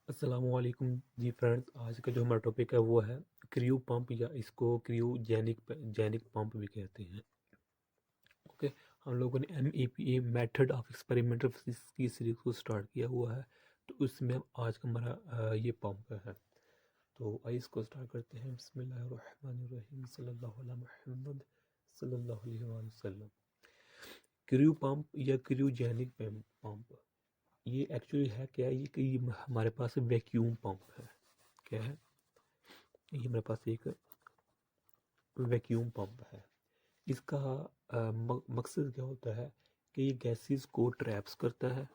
अस्सलामुअलैकुम जी फ्रेंड्स। आज का जो हमारा टॉपिक है वो है क्रियो पंप या इसको क्रियोजेनिक पंप भी कहते हैं। ओके, हम लोगों ने MEPA method of experimental physics की सीरीज को स्टार्ट किया हुआ है। तो उसमें आज का हमारा ये पंप है। तो आइए इसको स्टार्ट करते हैं। बिस्मिल्लाहिर्रहमानिर्रहीम सल्लल्लाहु अला मुहम्मद सल्लल्लाहु अलैहि वसल्लम। क्रियो पंप या क्रियोजेनिक पंप ये एक्चुअली है क्या है? ये कि हमारे पास वैक्यूम पंप है। क्या है ये? हमारे पास एक वैक्यूम पंप है। इसका मकसद क्या होता है कि ये गैसेस को ट्रैप्स करता है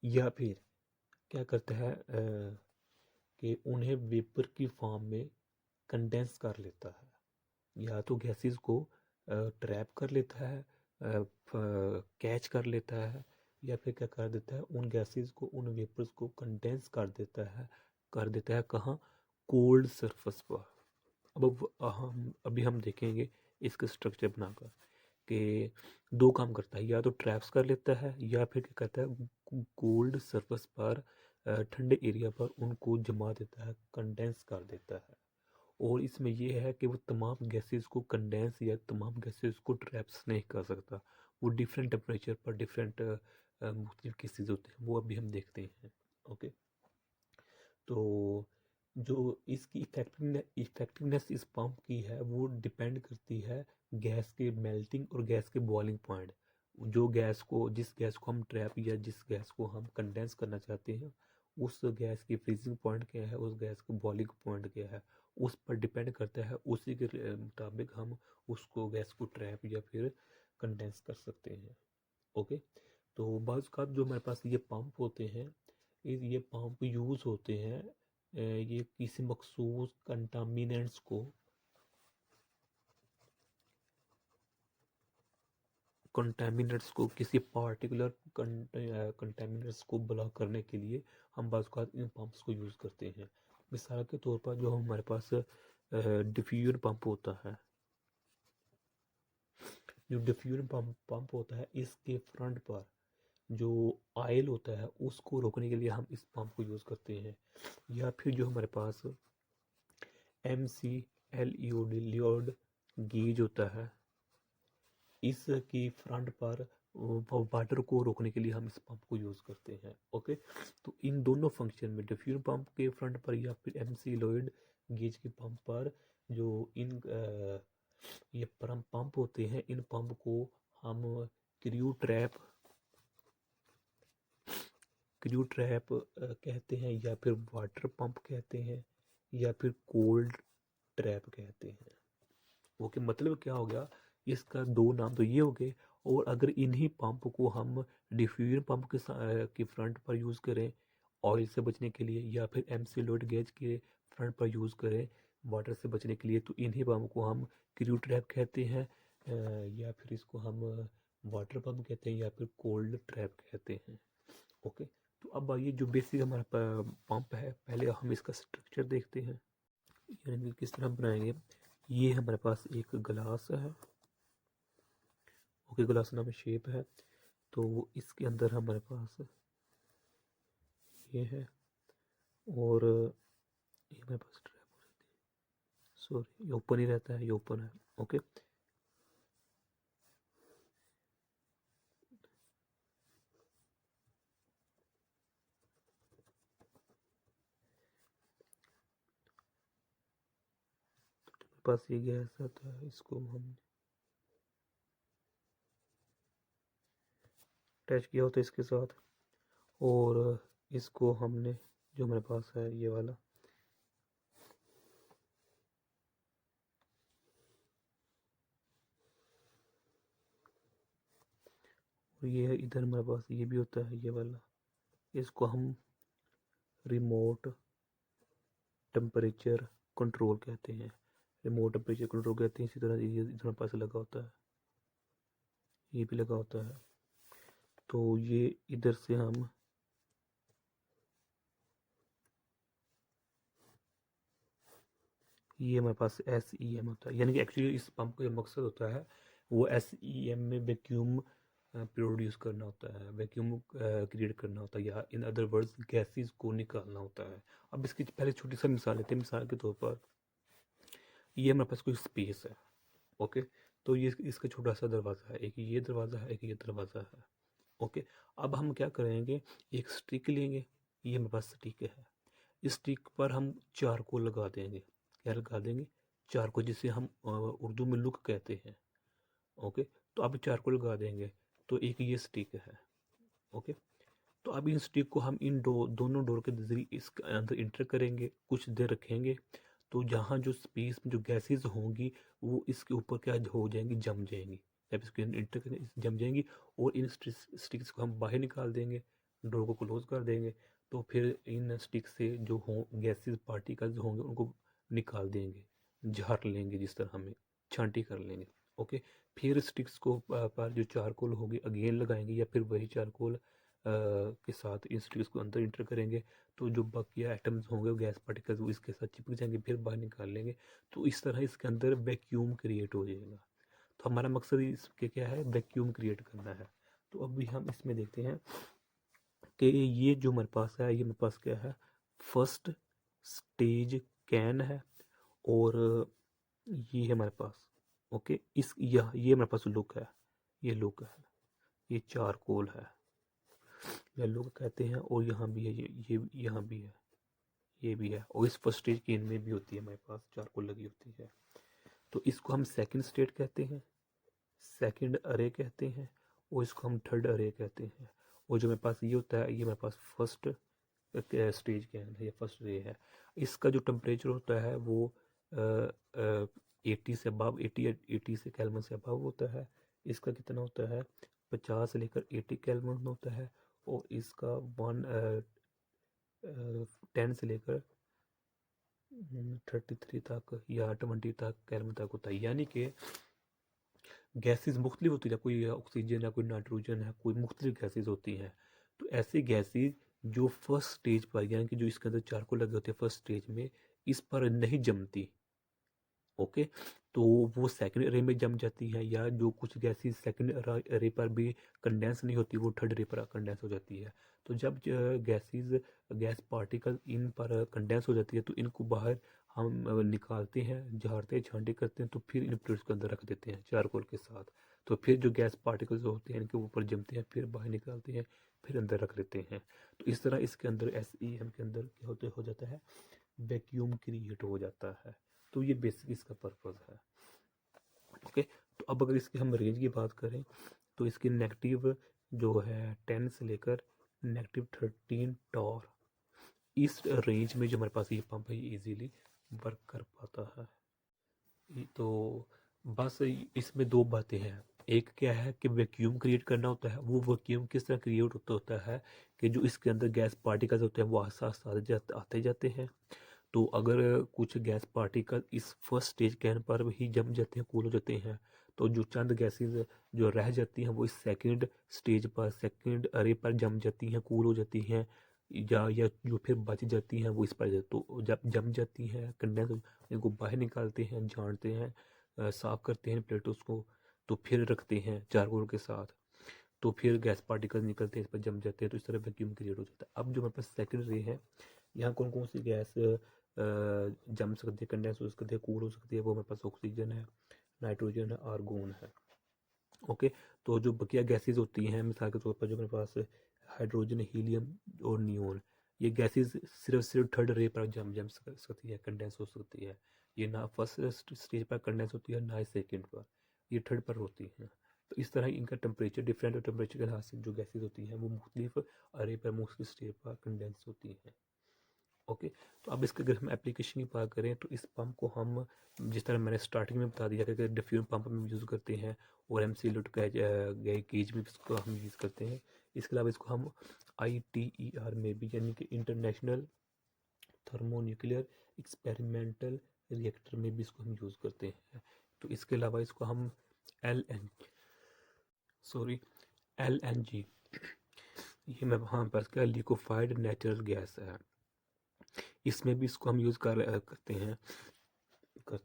या फिर क्या करता है कि उन्हें वेपर की फॉर्म में कंडेंस कर लेता है। या तो गैसेस को ट्रैप कर लेता है, कैच कर लेता है, या फिर क्या कर देता है उन गैसेस को, उन वेपर्स को कंडेंस कर देता है कहाँ? कोल्ड सरफेस पर। अब हम अभी हम देखेंगे इसका स्ट्रक्चर बनाकर कि दो काम करता है, या तो ट्रैप्स कर लेता है या फिर क्या करता है कोल्ड सरफेस पर, ठंडे एरिया पर उनको जमा देता है, कंडेंस कर देता है। और इसमें यह है कि वो तमाम गैसेस को कंडेंस या तमाम गैसेस को ट्रैप्स नहीं कर सकता। वो डिफरेंट टेम्परेचर पर डिफरेंट मुख्तलिफ केसेस होते हैं, वो अभी हम देखते हैं। ओके, तो जो इसकी इफेक्टिवनेस इस पंप की है वो डिपेंड करती है गैस के मेल्टिंग और गैस के बॉइलिंग पॉइंट। जिस गैस को हम ट्रैप या जिस गैस को हम कंडेंस करना चाहते हैं, उस गैस की फ्रीजिंग पॉइंट क्या है, उस गैस का बॉइलिंग पॉइंट क्या है, उस पर डिपेंड करता है। उसी के मुताबिक हम उसको गैस को ट्रैप या फिर कंडेंस कर सकते हैं। ओके, तो बाज़ का जो हमारे पास ये पंप होते हैं, ये पंप यूज़ होते हैं ये किसी मखसूस कंटामिनेंट्स को किसी पार्टिकुलर कंटामिनेंट्स को ब्लॉक करने के लिए हम बाज़ औक़ात इन पंप्स को यूज़ करते हैं। मिसाल के तौर पर जो हमारे पास डिफ्यूजन पंप होता है, जो डिफ्यूजन पंप होता है, इसके फ्रंट पर जो ऑयल होता है उसको रोकने के लिए हम इस पंप को यूज़ करते हैं। या फिर जो हमारे पास MCLEOD लियोड गेज होता है, इसकी फ्रंट पर वाटर को रोकने के लिए हम इस पंप को यूज़ करते हैं। ओके, तो इन दोनों फंक्शन में डिफ्यूजन पंप के फ्रंट पर या फिर MCLOID गेज के पंप पर जो ये पंप होते हैं, इन पंप को हम क्रू ट्रैप कहते हैं, या फिर वाटर पंप कहते हैं, या फिर कोल्ड ट्रैप कहते हैं। ओके, मतलब क्या हो गया? इसका दो नाम तो ये हो गए। और अगर इन्हीं पंप को हम डिफ्यूजन पंप के फ्रंट पर यूज़ करें ऑयल से बचने के लिए, या फिर MCLOID गेज के फ्रंट पर यूज़ करें वाटर से बचने के लिए, तो इन्हीं पंप को हम क्रू ट्रैप कहते हैं, या फिर इसको हम वाटर पंप कहते हैं, या फिर कोल्ड ट्रैप कहते हैं। ओके, तो अब आइए जो बेसिक हमारा पंप है, पहले हम इसका स्ट्रक्चर देखते हैं, यानी कि किस तरह बनाएंगे। ये हमारे पास एक गिलास है। ओके, गिलास नाम शेप है। तो इसके अंदर हमारे पास ये है, और ये हमारे पास ट्रैप हो जाती है, सॉरी ये ओपन ही रहता है, ये ओपन है। ओके, मेरे पास ये गैस आता है, इसको हम अटैच किया होता है इसके साथ, और इसको हमने जो हमारे पास है ये वाला, और ये है इधर हमारे पास ये भी होता है ये वाला, इसको हम रिमोट टेम्परेचर कंट्रोल कहते हैं। रिमोट टेम्परेचर कंट्रोल कहते हैं। इसी तरह ये इधर हमारे पास लगा होता है, ये भी लगा होता है। तो ये इधर से हम ये हमारे पास SEM होता है, यानी कि एक्चुअली इस पंप का जो मकसद होता है वो SEM में वैक्यूम प्रोड्यूस करना होता है, वैक्यूम क्रिएट करना होता है, या इन अदर वर्ड्स गैसेस को निकालना होता है। अब इसकी पहले छोटी सी मिसाल लेते हैं। मिसाल के तौर पर ये हमारे पास कोई स्पेस है, ओके। तो ये इसका छोटा सा दरवाज़ा है, एक ये दरवाज़ा है, एक ये दरवाज़ा है, ओके। अब हम क्या करेंगे, एक स्टिक लेंगे, ये हमारे पास स्टिक है। इस स्टिक पर हम चारकोल लगा देंगे। क्या लगा देंगे? चारकोल, जिसे हम उर्दू में लुक कहते हैं, ओके। तो अब चारकोल लगा देंगे, तो एक ये स्टिक है, ओके। तो अब इन स्टिक को हम इन दोनों डोर के जरिए इसके अंदर इंटर करेंगे, कुछ देर रखेंगे। तो जहाँ जो स्पेस में जो गैसेस होंगी वो इसके ऊपर क्या हो जाएंगी, जम जाएंगी। जब इसके अंदर इंटर करें जम जाएंगी, और इन स्टिक्स को हम बाहर निकाल देंगे, डोर को क्लोज कर देंगे। तो फिर इन स्टिक से जो हो गैसेस पार्टिकल्स होंगे उनको निकाल देंगे, झाड़ लेंगे, जिस तरह हमें छांटी कर लेंगे, ओके। फिर स्टिक्स को पर जो चारकोल होगी अगेन लगाएंगे, या फिर वही चारकोल के साथ इन स्टिक्स को अंदर इंटर करेंगे। तो जो बकिया एटम्स होंगे, गैस पार्टिकल्स, वो इसके साथ चिपक जाएंगे, फिर बाहर निकाल लेंगे। तो इस तरह इसके अंदर वैक्यूम क्रिएट हो जाएगा। तो हमारा मकसद इसके क्या है, वैक्यूम क्रिएट करना है। तो अभी हम इसमें देखते हैं कि ये जो हमारे पास है, ये मेरे पास क्या है, फर्स्ट स्टेज कैन है, और ये है हमारे पास, ओके। ये हमारे पास लुक है, ये लुक है, ये चारकोल है, या लुक कहते हैं। और यहाँ भी है, ये यहाँ भी है, ये भी है। और इस फर्स्ट स्टेज कैन में भी होती है हमारे पास, चारकोल लगी होती है। तो इसको हम सेकंड स्टेट कहते हैं, सेकंड अरे कहते हैं, और इसको हम थर्ड अरे कहते हैं। और जो मेरे पास ये होता है, ये मेरे पास फर्स्ट स्टेज कैन है, या फर्स्ट रे है। इसका जो टेम्परेचर होता है वो 80 से अबव, 80 से केल्विन से अबव होता है। इसका कितना होता है, 50 से लेकर 80 केल्विन होता है। और इसका 10 से लेकर 33 तक या 20 तक केल्विन तक होता है। यानी कि गैसेस मुख्तलिफ होती है, कोई ऑक्सीजन है, कोई नाइट्रोजन है, कोई मुख्तलिफ गैसेस होती हैं। तो ऐसी गैसेस जो फर्स्ट स्टेज पर, यानी कि जो इसके अंदर चारकोल लगे होते हैं फर्स्ट स्टेज में, इस पर नहीं जमती, ओके। तो वो सेकंड अरे में जम जाती है, या जो कुछ गैसेस सेकंड अरे पर भी कंडेंस नहीं होती, वो थर्ड अरे पर कंडेंस हो जाती है। तो जब गैस पार्टिकल इन पर कंडेंस हो जाती है, तो इनको बाहर हम निकालते हैं, झाड़ते हैं, छांटे करते हैं। तो फिर इन प्लेट्स के अंदर रख देते हैं चारकोल के साथ। तो फिर जो गैस पार्टिकल्स होते हैं इनके ऊपर जमते हैं, फिर बाहर निकालते हैं, फिर अंदर रख देते हैं। तो इस तरह इसके अंदर SEM के अंदर क्या हो जाता है, वैक्यूम क्रिएट हो जाता है। तो ये बेसिक इसका पर्पज़ है, ओके। तो अब अगर इसकी हम रेंज की बात करें, तो इसकी नेगेटिव जो है 10 से लेकर -13 टॉर, इस रेंज में जो हमारे पास ये पंप है, ये ईजीली वर्क कर पाता है। तो बस इसमें दो बातें हैं। एक क्या है कि वैक्यूम क्रिएट करना होता है। वो वैक्यूम किस तरह क्रिएट होता है कि जो इसके अंदर गैस पार्टिकल्स होते हैं वो आते आते जाते हैं। तो अगर कुछ गैस पार्टिकल इस फर्स्ट स्टेज कैन पर ही जम जाते हैं, कूल हो जाते हैं, तो जो चंद गैसेस जो रह जाती हैं वो इस सेकंड स्टेज पर, सेकंड अरे पर जम जाती हैं, कूल हो जाती हैं, या जो फिर बच जाती हैं वो इस पर तो जब जम जाती हैं, कंडेंस, इनको बाहर निकालते हैं, झाड़ते हैं, साफ करते हैं प्लेटों को। तो फिर रखते हैं चारकोल के साथ। तो फिर गैस पार्टिकल निकलते हैं, इस पर जम जाते हैं, तो इस तरह वैक्यूम क्रिएट हो जाता है। अब जो हमारे पास सेकंड रे है, यहाँ कौन कौन सी गैस जम सकती है, कंडेंस हो सकती है, कूल हो सकती है। वो हमारे पास ऑक्सीजन है, नाइट्रोजन है, आर्गोन है, ओके। तो जो बकिया गैसेज होती हैं, मिसाल के तौर पर जो मेरे पास हाइड्रोजन, हीलियम और नियोन, ये गैसेज सिर्फ थर्ड रे पर जम सकती है, कंडेंस हो सकती है। ये ना फर्स्ट स्टेज पर कंडेंस होती है, ना ही सेकेंड पर, ये थर्ड पर होती हैं। तो इस तरह इनका टेम्परेचर डिफरेंट, और टेम्परेचर के लिहाज से जो गैसेज होती हैं वो मुख्तलिफ अरे पर, मुख्तलिफ स्टेज पर कंडेंस होती हैं, ओके। तो अब इसके अगर हम एप्लीकेशन की बात करें, तो इस पंप को हम जिस तरह मैंने स्टार्टिंग में बता दिया कि डिफ्यूजन पंप में यूज़ करते हैं, और एमसील्यूट गए गेज में इसको हम यूज़ करते हैं। इसके अलावा इसको हम ITER में भी, यानी कि इंटरनेशनल थर्मोन्यूक्लियर एक्सपेरिमेंटल रिएक्टर में भी इसको हम यूज़ करते हैं। तो इसके अलावा इसको हम LNG, ये मैं वहाँ पर इसका लिक्विफाइड नेचुरल गैस है, इसमें भी इसको हम यूज़ करते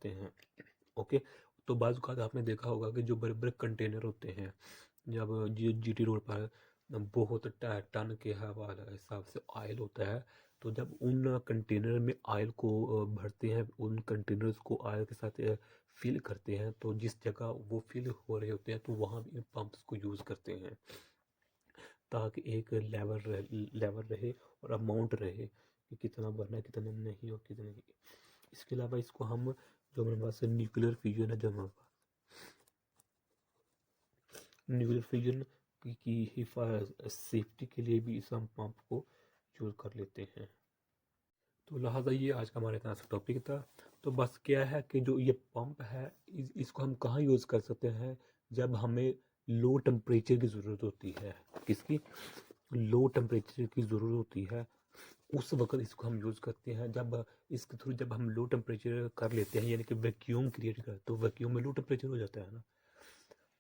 हैं, ओके। तो बाज़ औक़ात आपने देखा होगा कि जो बड़े बड़े कंटेनर होते हैं, जब GT रोड पर बहुत टन के हिसाब से ऑयल होता है, तो जब उन कंटेनर में ऑयल को भरते हैं, उन कंटेनर्स को ऑयल के साथ फिल करते हैं, तो जिस जगह वो फिल हो रहे होते हैं तो वहाँ भी इन पंप्स को यूज़ करते हैं, ताकि एक लेवल रहे और अमाउंट रहे कि कितना भरना है, कितना नहीं और कितना नहीं। इसके अलावा इसको हम, जो हमारे पास न्यूक्लियर फ्यूजन है, जो हमारे पास न्यूक्लियर फ्यूजन की सेफ्टी के लिए भी इस हम पंप को यूज़ कर लेते हैं। तो लिहाजा ये आज का हमारे इतना सा टॉपिक था। तो बस क्या है कि जो ये पंप है, इसको हम कहाँ यूज़ कर सकते हैं, जब हमें लो टेम्परेचर की ज़रूरत होती है। किसकी? लो टेम्परेचर की ज़रूरत होती है, उस वक्त इसको हम यूज़ करते हैं। जब इसके थ्रू जब हम लो टेम्परेचर कर लेते हैं, यानी कि वैक्यूम क्रिएट कर, तो वैक्यूम में लो टेम्परेचर हो जाता है ना,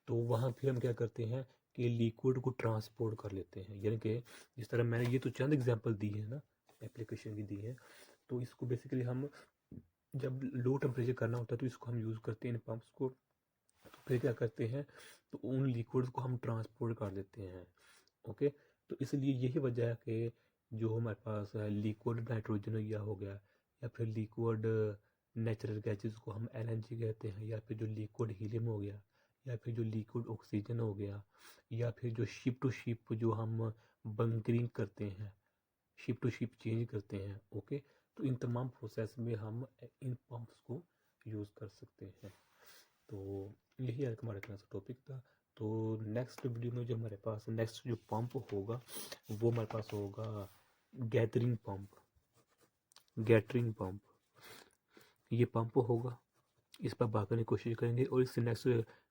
तो वहाँ फिर हम क्या करते हैं कि लिक्विड को ट्रांसपोर्ट कर लेते हैं। यानी कि जिस तरह मैंने ये तो चंद एग्जांपल दी है ना, एप्लीकेशन की दी है, तो इसको बेसिकली हम जब लो टेम्परेचर करना होता है तो इसको हम यूज़ करते हैं इन पम्प्स को। तो फिर क्या करते हैं, तो उन लिक्विड्स को हम ट्रांसपोर्ट कर देते हैं। ओके, तो इसलिए यही वजह है कि जो हमारे पास लिक्विड नाइट्रोजन हो गया, या फिर लिक्विड नेचुरल गैसेस को हम LNG कहते हैं, या फिर जो लिक्विड हीलियम हो गया, या फिर जो लिक्विड ऑक्सीजन हो गया, या फिर जो शिप टू शिप जो हम बंकरिंग करते हैं, शिप टू शिप चेंज करते हैं। ओके, तो इन तमाम प्रोसेस में हम इन पंप्स को यूज़ कर सकते हैं। तो यही आज हमारा इतना सा टॉपिक था। तो नेक्स्ट वीडियो में जो हमारे पास नेक्स्ट जो पंप होगा, वो हमारे पास होगा गैदरिंग पंप, गैटरिंग पंप, ये पंप होगा। इस पर बात करने की कोशिश करेंगे, और इस नेक्स्ट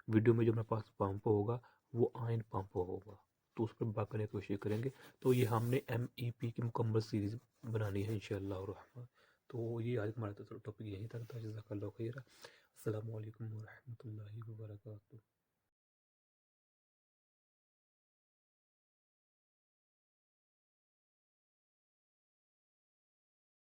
वीडियो में जो हमारे पास पंप होगा वो आयन पंप होगा, तो उस पर बात करने की कोशिश करेंगे। तो ये हमने MEP की मुकम्मल सीरीज़ बनानी है इंशाअल्लाह रहमान। तो ये आज हमारा टॉपिक यहीं तक था। जज़ाकल्लाहु खैर। अस्सलामु अलैकुम व रहमतुल्लाहि व बरकातुहू।